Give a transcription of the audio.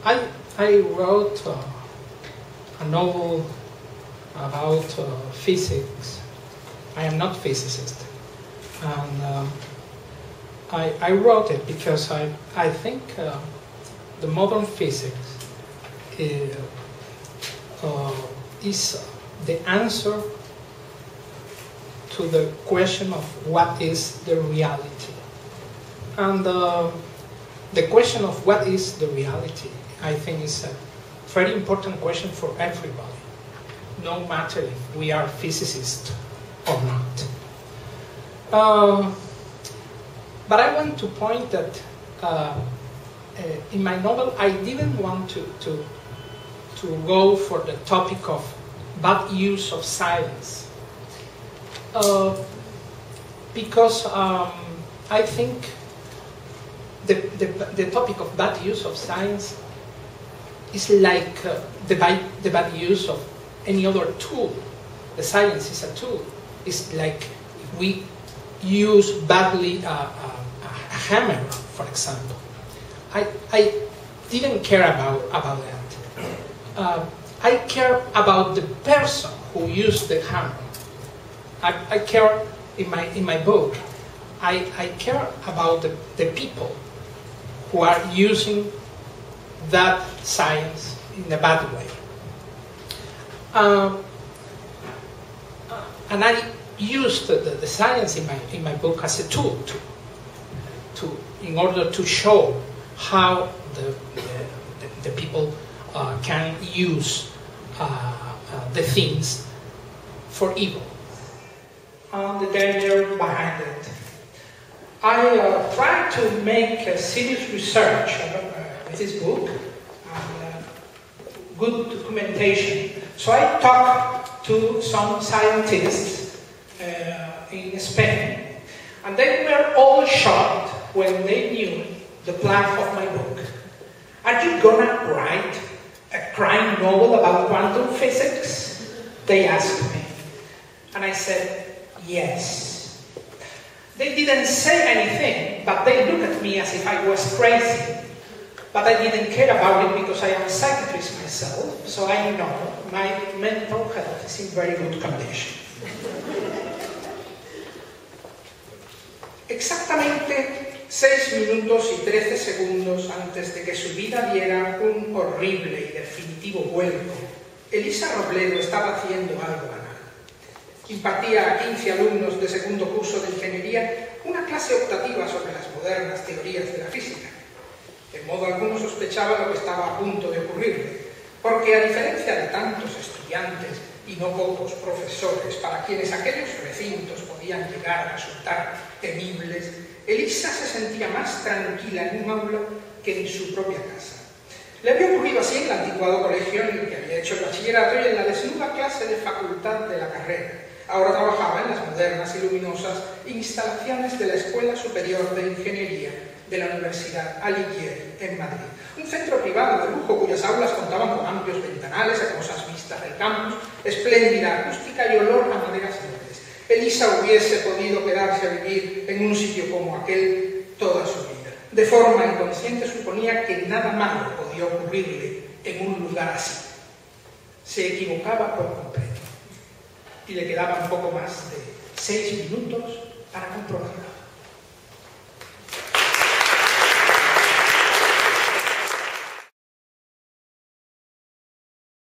I wrote a novel about physics. I am not a physicist, and I wrote it because I think the modern physics is the answer to the question of what is the reality. And the question of what is the reality, I think, is a very important question for everybody, no matter if we are physicists or not. But I want to point that in my novel I didn't want to go for the topic of bad use of science, because I think the topic of bad use of science is like the bad use of any other tool. The science is a tool. It's like if we use badly a hammer, for example. I didn't care about that. I care about the person who used the hammer. I care in my book. I care about the people who are using that science in a bad way. And I used the science in my book as a tool in order to show how the people can use the things for evil. The danger behind it. I tried to make a serious research with this book and good documentation. So I talked to some scientists in Spain, and they were all shocked when they knew the plot of my book. Are you gonna write a crime novel about quantum physics? They asked me. And I said, yes. They didn't say anything, but they looked at me as if I was crazy. But I didn't care about it because I am a psychiatrist myself, so I know my mental health is in very good condition. Exactamente 6 minutos y 13 segundos antes de que su vida diera un horrible y definitivo vuelco, Elisa Robledo estaba haciendo algo banal. Impartía a 15 alumnos de segundo curso de ingeniería una clase optativa sobre las modernas teorías de la física. En modo alguno sospechaba lo que estaba a punto de ocurrirle, porque a diferencia de tantos estudiantes y no pocos profesores para quienes aquellos recintos podían llegar a resultar temibles, Elisa se sentía más tranquila en un aula que en su propia casa. Le había ocurrido así en el anticuado colegio en el que había hecho el bachillerato y en la desnuda clase de facultad de la carrera. Ahora trabajaba en las modernas y luminosas instalaciones de la Escuela Superior de Ingeniería de la Universidad Alighieri en Madrid. Un centro privado de lujo cuyas aulas contaban con amplios ventanales, hermosas vistas del campus, espléndida acústica y olor a maderas verdes. Elisa hubiese podido quedarse a vivir en un sitio como aquel toda su vida. De forma inconsciente suponía que nada malo podía ocurrirle en un lugar así. Se equivocaba por completo. Y le quedaban poco más de 6 minutos para comprobarlo.